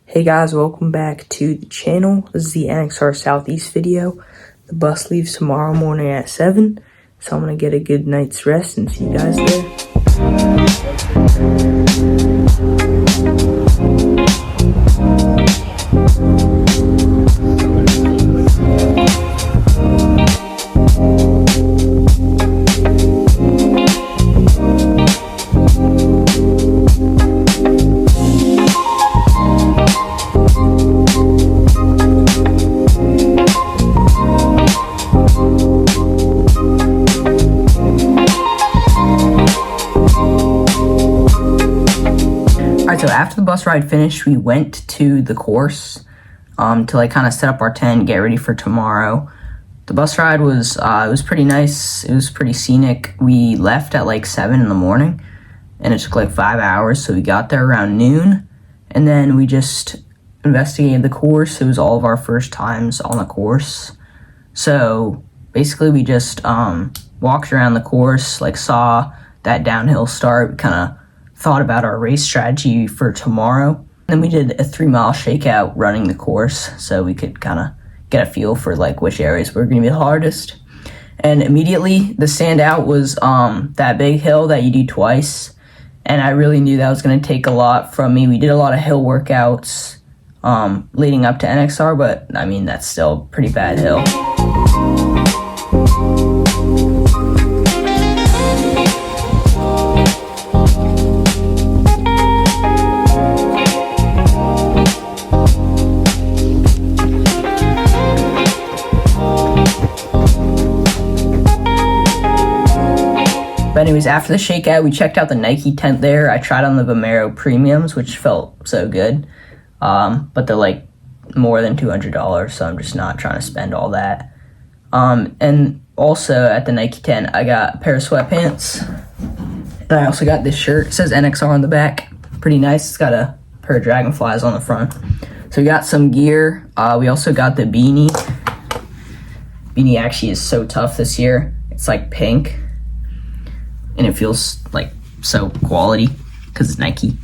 Hey guys, welcome back to the channel. This is the NXR Southeast video. The bus leaves tomorrow morning at 7, so I'm gonna get a good night's rest and see you guys there. So after the bus ride finished, we went to the course to like kind of set up our tent, get ready for tomorrow. The bus ride was it was pretty nice. It was pretty scenic. We left at like 7 in the morning, and it took like 5 hours. So we got there around noon, and then we just investigated the course. It was all of our first times on the course. So basically, we just walked around the course, like saw that downhill start, kind of thought about our race strategy for tomorrow. Then we did a 3-mile shakeout running the course so we could kind of get a feel for like which areas were going to be the hardest. And immediately the standout was that big hill that you do twice, and I really knew that was going to take a lot from me. We did a lot of hill workouts leading up to NXR, but I mean that's still a pretty bad hill. But anyways, after the shakeout, we checked out the Nike tent there. I tried on the Vomero premiums, which felt so good. But they're like more than $200, so I'm just not trying to spend all that. And also at the Nike tent, I got a pair of sweatpants. And I also got this shirt. It says NXR on the back. Pretty nice. It's got a pair of dragonflies on the front. So we got some gear. We also got the beanie. Beanie actually is so tough this year. It's like pink. And it feels like so quality because it's Nike.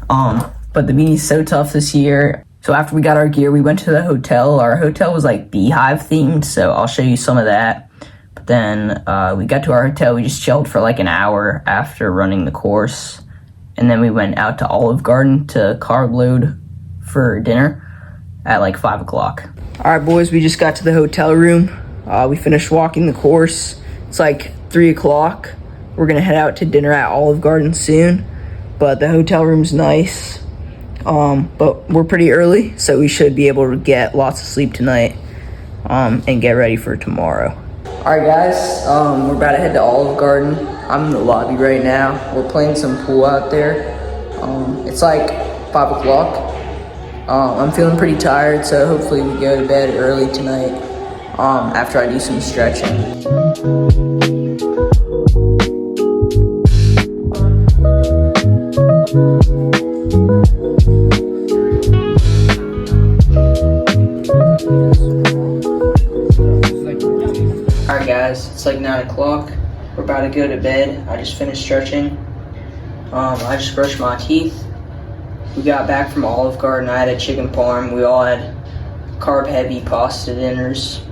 But the beanie's so tough this year. So after we got our gear, we went to the hotel. Our hotel was like beehive themed, so I'll show you some of that. But then we got to our hotel. We just chilled for like an hour after running the course. And then we went out to Olive Garden to carb load for dinner at like 5 o'clock. All right, boys, we just got to the hotel room. We finished walking the course. It's like 3 o'clock. We're gonna head out to dinner at Olive Garden soon, but the hotel room's nice. But we're pretty early, so we should be able to get lots of sleep tonight and get ready for tomorrow. All right, guys, we're about to head to Olive Garden. I'm in the lobby right now. We're playing some pool out there. It's like 5 o'clock. I'm feeling pretty tired, so hopefully we go to bed early tonight after I do some stretching. Alright guys, it's like 9 o'clock. We're about to go to bed. I just finished stretching. I just brushed my teeth. We got back from Olive Garden. I had a chicken parm. We all had carb heavy pasta dinners.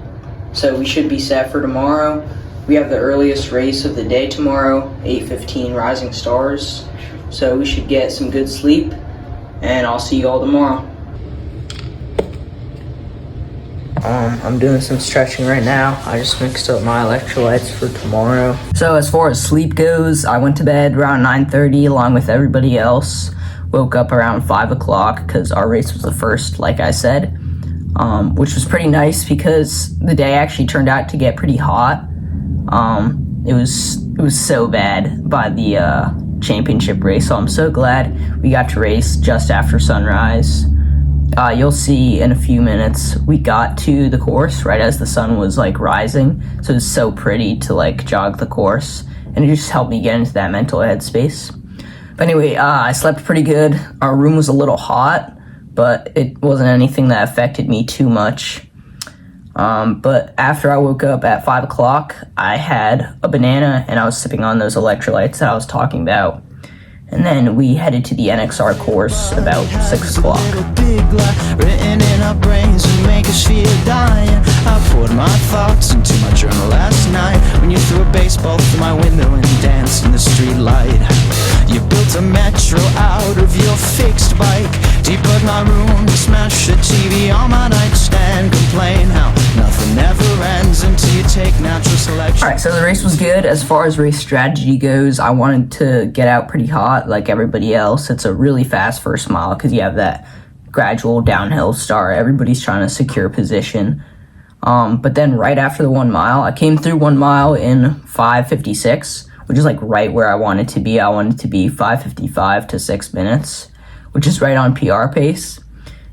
So we should be set for tomorrow. We have the earliest race of the day tomorrow, 8:15 Rising Stars. So we should get some good sleep, and I'll see you all tomorrow. I'm doing some stretching right now. I just mixed up my electrolytes for tomorrow. So as far as sleep goes, I went to bed around 9:30 along with everybody else. Woke up around 5 o'clock because our race was the first, like I said, which was pretty nice because the day actually turned out to get pretty hot. It was so bad by the championship race, so I'm so glad we got to race just after sunrise. You'll see in a few minutes we got to the course right as the sun was like rising, so it was so pretty to like jog the course, and it just helped me get into that mental headspace. But anyway, I slept pretty good. Our room was a little hot, but it wasn't anything that affected me too much. But after I woke up at 5 o'clock, I had a banana and I was sipping on those electrolytes that I was talking about. And then we headed to the NXR course about 6 o'clock. Written in our brains and make us feel dying. I poured my thoughts into my journal last night when you threw a baseball through my window and danced in the street light. You built a metro out of your fixed bike. Debug my room, smash the TV on my nightstand. Complain how nothing ever ends until you take natural selection. Alright, so the race was good. As far as race strategy goes, I wanted to get out pretty hot like everybody else. It's a really fast first mile because you have that gradual downhill start. Everybody's trying to secure position. But then right after the 1 mile, I came through 1 mile in 5:56, which is like right where I wanted to be. I wanted to be 5:55 to 6 minutes, which is right on PR pace.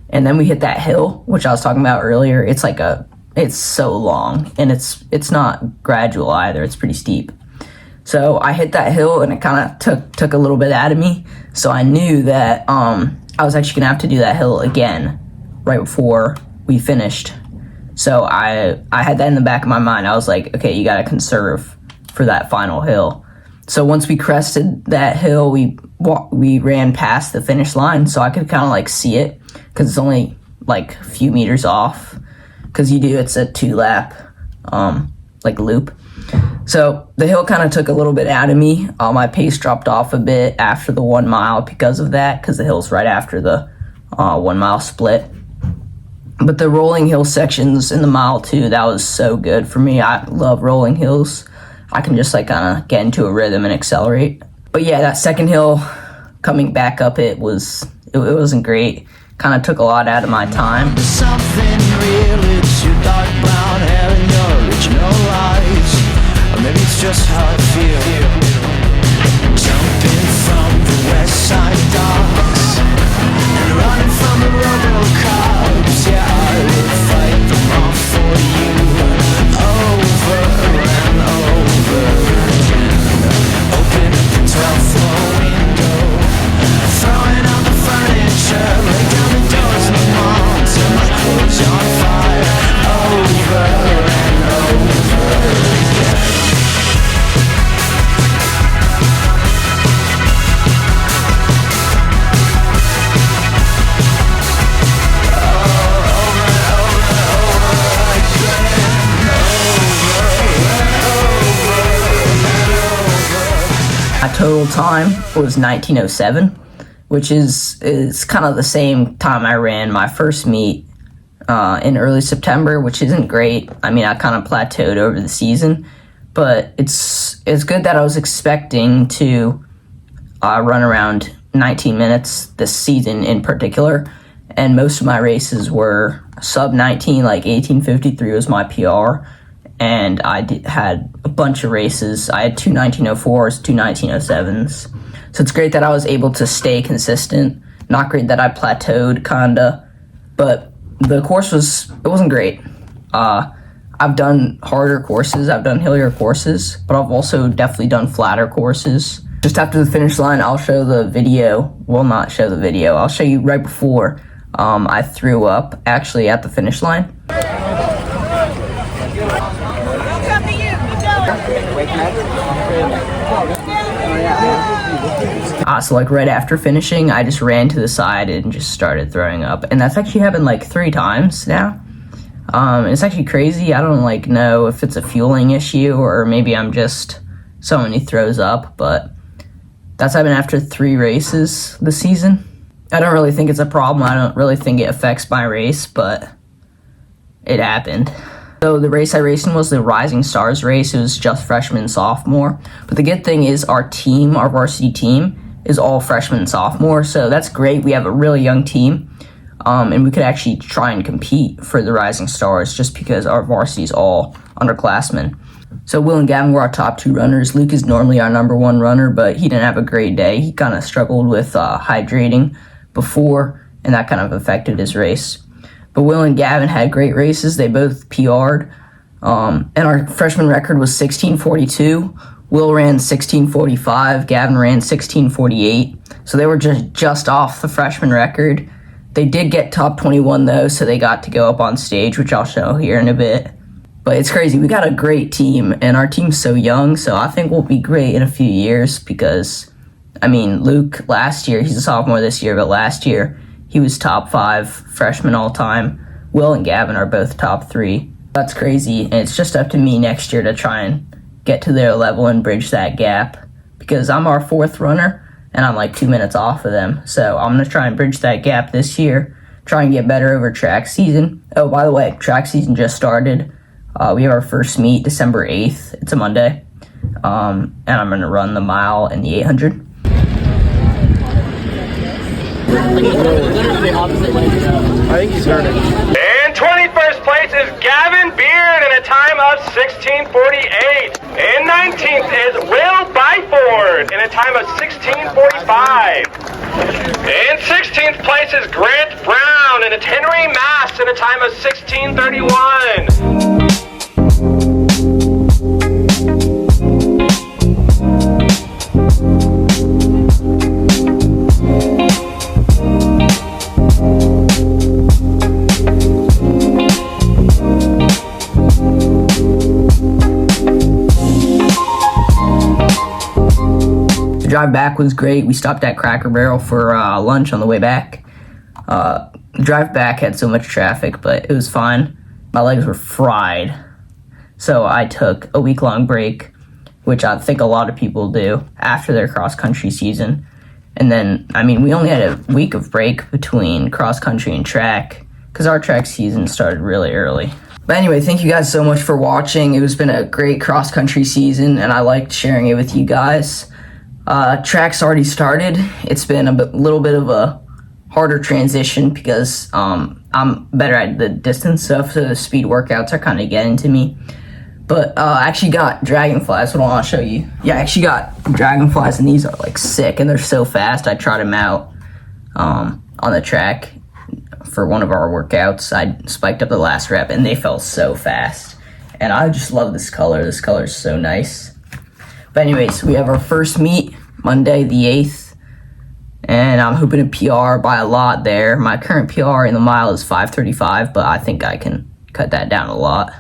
And then we hit that hill, which I was talking about earlier. It's so long, and it's not gradual either. It's pretty steep. So I hit that hill, and it kind of took a little bit out of me. So I knew that I was actually gonna have to do that hill again right before we finished. So I had that in the back of my mind. I was like, okay, you gotta conserve for that final hill. So once we crested that hill, we ran past the finish line, so I could kind of like see it because it's only like a few meters off. Because it's a 2-lap like loop. So the hill kind of took a little bit out of me. My pace dropped off a bit after the 1 mile because of that, because the hill's right after the 1 mile split. But the rolling hill sections in the mile 2, that was so good for me. I love rolling hills. I can just like kind of get into a rhythm and accelerate. But yeah, that second hill coming back up, it wasn't great. Kind of took a lot out of my time. Something real, it's your dark brown hair and your original eyes. Or maybe it's just how I feel. Jumping from the west side docks and running from the robo-cops. Yeah, I would fight them off for you over and over again. Open up the 12th floor window, throwing out the furniture, lay down the doors in the mall till my clothes on fire. Over and over again. My total time was 19:07, which is kind of the same time I ran my first meet in early September, which isn't great. I mean, I kind of plateaued over the season, but it's good that I was expecting to run around 19 minutes this season in particular, and most of my races were sub 19, like 18:53 was my PR. And I had a bunch of races. I had 2 19:04s, 2 19:07s. So it's great that I was able to stay consistent. Not great that I plateaued, kinda. But the course wasn't great. I've done harder courses. I've done hillier courses. But I've also definitely done flatter courses. Just after the finish line, I'll show the video. Well, not show the video. I'll show you right before I threw up, actually, at the finish line. So like right after finishing, I just ran to the side and just started throwing up, and that's actually happened like 3 times now. It's actually crazy. I don't like know if it's a fueling issue or maybe I'm just someone who throws up, but that's happened after 3 races this season. I don't really think it's a problem. I don't really think it affects my race, but it happened. So the race I raced in was the Rising Stars race. It was just freshman and sophomore. But the good thing is our varsity team, is all freshmen and sophomore. So that's great. We have a really young team. And we could actually try and compete for the Rising Stars just because our varsity is all underclassmen. So Will and Gavin were our top 2 runners. Luke is normally our number 1 runner, but he didn't have a great day. He kind of struggled with hydrating before, and that kind of affected his race. But Will and Gavin had great races. They both PR'd. And our freshman record was 16:42. Will ran 16:45. Gavin ran 16:48. So they were just off the freshman record. They did get top 21, though, so they got to go up on stage, which I'll show here in a bit. But it's crazy. We got a great team, and our team's so young, so I think we'll be great in a few years because I mean, Luke last year, he's a sophomore this year, but last year he was top 5 freshman all time. Will and Gavin are both top 3. That's crazy, and it's just up to me next year to try and get to their level and bridge that gap, because I'm our 4th runner and I'm like 2 minutes off of them. So I'm going to try and bridge that gap this year, try and get better over track season. Oh, by the way, track season just started. We have our first meet December 8th. It's a Monday. And I'm going to run the mile and the 800. I think he's hurting. In 21st place is Gavin Beard in a time of 16:48. In 19th is Will Byford in a time of 16:45. In 16th place is Grant Brown and it's Henry Mass in a time of 16:31. The drive back was great. We stopped at Cracker Barrel for lunch on the way back. The drive back had so much traffic, but it was fine. My legs were fried. So I took a week-long break, which I think a lot of people do after their cross-country season. And then, I mean, we only had a week of break between cross-country and track because our track season started really early. But anyway, thank you guys so much for watching. It has been a great cross-country season, and I liked sharing it with you guys. Track's already started. It's been a little bit of a harder transition because I'm better at the distance stuff, so the speed workouts are kind of getting to me. But I actually got dragonflies. What I want to show you. Yeah, I actually got dragonflies, and these are like sick, and they're so fast. I tried them out on the track for one of our workouts. I spiked up the last rep, and they felt so fast. And I just love this color. This color is so nice. But anyways, we have our first meet Monday the 8th, and I'm hoping to PR by a lot there. My current PR in the mile is 5:35, but I think I can cut that down a lot.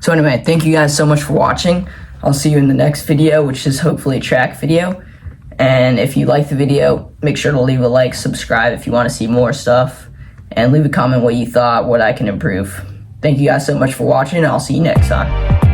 So anyway, thank you guys so much for watching. I'll see you in the next video, which is hopefully a track video. And if you like the video, make sure to leave a like, subscribe if you want to see more stuff, and leave a comment what you thought, what I can improve. Thank you guys so much for watching, and I'll see you next time.